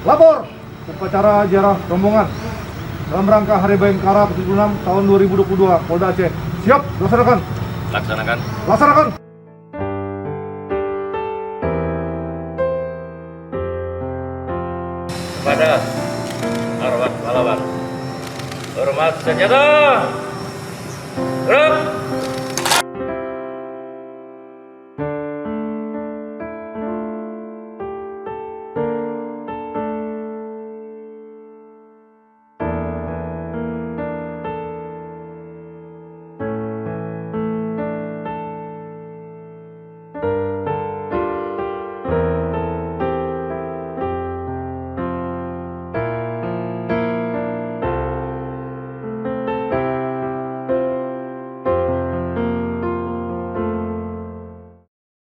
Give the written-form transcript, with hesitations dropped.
Lapor upacara ziarah rombongan dalam rangka Hari Bayangkara ke-76 tahun 2022 Polda Aceh. Siap, laksanakan. Laksanakan. Laksanakan. Kepada hormat pahlawan, hormat senjata, gerak.